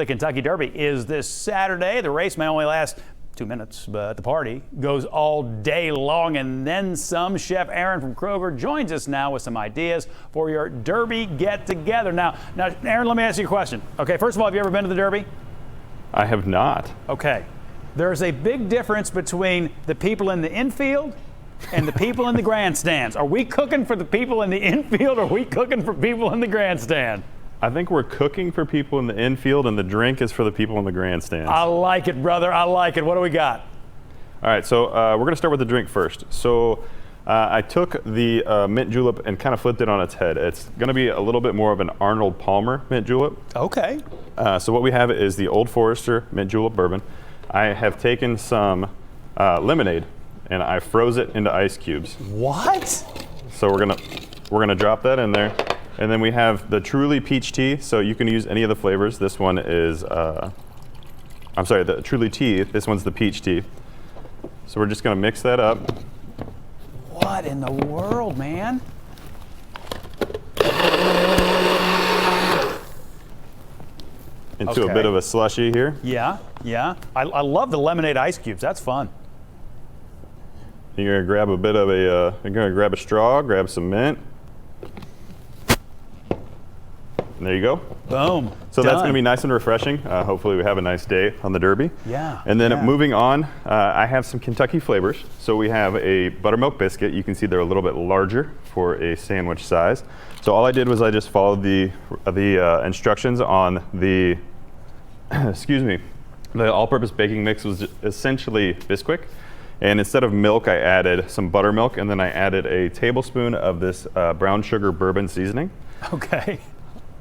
The Kentucky Derby is this Saturday. The race may only last 2 minutes, but the party goes all day long and then some. Chef Aaron from Kroger joins us now with some ideas for your Derby get-together. Now, Aaron, let me ask you a question. Okay, first of all, have you ever been to the Derby? I have not. Okay. There's a big difference between the people in the infield and the people in the grandstands. Are we cooking for the people in the infield, or are we cooking for people in the grandstand? I think we're cooking for people in the infield, and the drink is for the people in the grandstands. I like it, brother. I like it. What do we got? All right, so we're going to start with the drink first. So I took the mint julep and kind of flipped it on its head. It's going to be a little bit more of an Arnold Palmer mint julep. Okay. So what we have is the Old Forester mint julep bourbon. I have taken some lemonade and I froze it into ice cubes. What? So we're gonna drop that in there. And then we have the Truly Peach Tea, so you can use any of the flavors. This one is, the Truly Tea, this one's the Peach Tea. So we're just gonna mix that up. What in the world, man? Into a bit of a slushy here. Yeah. I love the lemonade ice cubes. That's fun. You're gonna grab a bit of a, you're gonna grab a straw, grab some mint. And there you go. Boom. So Done. that's gonna be nice and refreshing. Hopefully we have a nice day on the Derby. Yeah. And then moving on, I have some Kentucky flavors. So we have a buttermilk biscuit. You can see they're a little bit larger for a sandwich size. So all I did was I just followed the instructions on the, excuse me, the all-purpose baking mix was essentially Bisquick. And instead of milk, I added some buttermilk, and then I added a tablespoon of this brown sugar bourbon seasoning. Okay.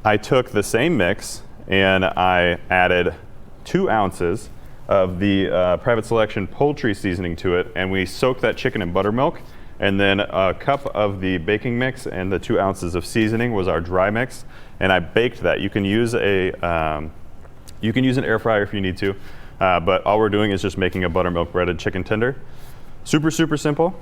I took the same mix and I added 2 ounces of the Private Selection poultry seasoning to it, and we soaked that chicken in buttermilk. And then a cup of the baking mix and the 2 ounces of seasoning was our dry mix, and I baked that. You can use an air fryer if you need to. But all we're doing is just making a buttermilk breaded chicken tender. Super, super simple.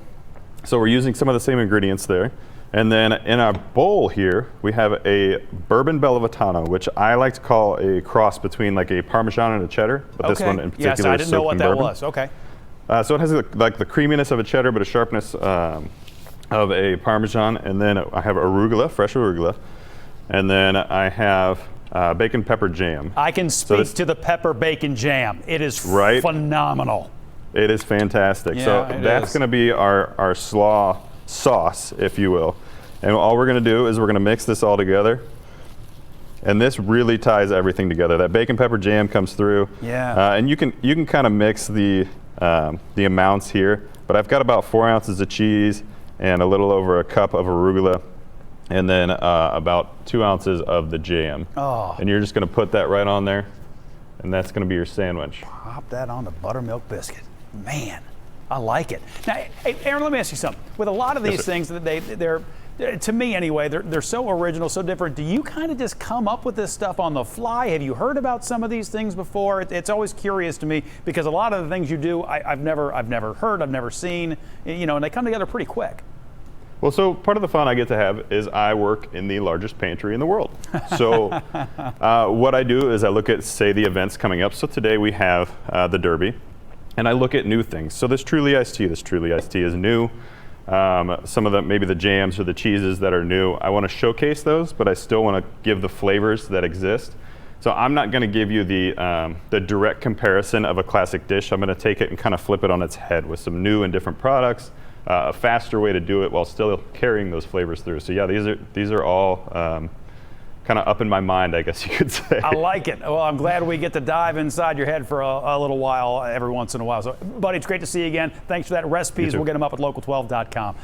So we're using some of the same ingredients there. And then in our bowl here, we have a bourbon Bellavitano, which I like to call a cross between like a Parmesan and a cheddar. But this one in particular yes, I is didn't know what that bourbon. was. Okay. So it has like the creaminess of a cheddar, but a sharpness of a Parmesan. And then I have arugula, fresh arugula. And then I have bacon pepper jam. I can speak to the pepper bacon jam. It is phenomenal. It is fantastic. Yeah, so that's going to be our slaw sauce, if you will. And all we're going to do is we're going to mix this all together. And this really ties everything together. That bacon pepper jam comes through. Yeah. And you can kind of mix the amounts here. But I've got about 4 ounces of cheese and a little over a cup of arugula. And then about 2 ounces of the jam. Oh. And you're just going to put that right on there, and that's going to be your sandwich. Pop that on the buttermilk biscuit. Man, I like it. Now, hey, Aaron, let me ask you something. With a lot of these things, they're to me anyway, they're so original, so different. Do you kind of just come up with this stuff on the fly? Have you heard about some of these things before? It's always curious to me because a lot of the things you do, I've never heard, I've never seen, and they come together pretty quick. Well, so part of the fun I get to have is I work in the largest pantry in the world. So what I do is I look at, say, the events coming up. So today we have the Derby, and I look at new things. So this Truly Iced Tea is new. Some of maybe the jams or the cheeses that are new, I want to showcase those, but I still want to give the flavors that exist. So I'm not going to give you the direct comparison of a classic dish. I'm going to take it and kind of flip it on its head with some new and different products. A faster way to do it while still carrying those flavors through. So yeah, these are all kind of up in my mind, I guess you could say. I like it. Well, I'm glad we get to dive inside your head for a little while every once in a while. So, buddy, it's great to see you again. Thanks for that. Recipes, we'll get them up at local12.com.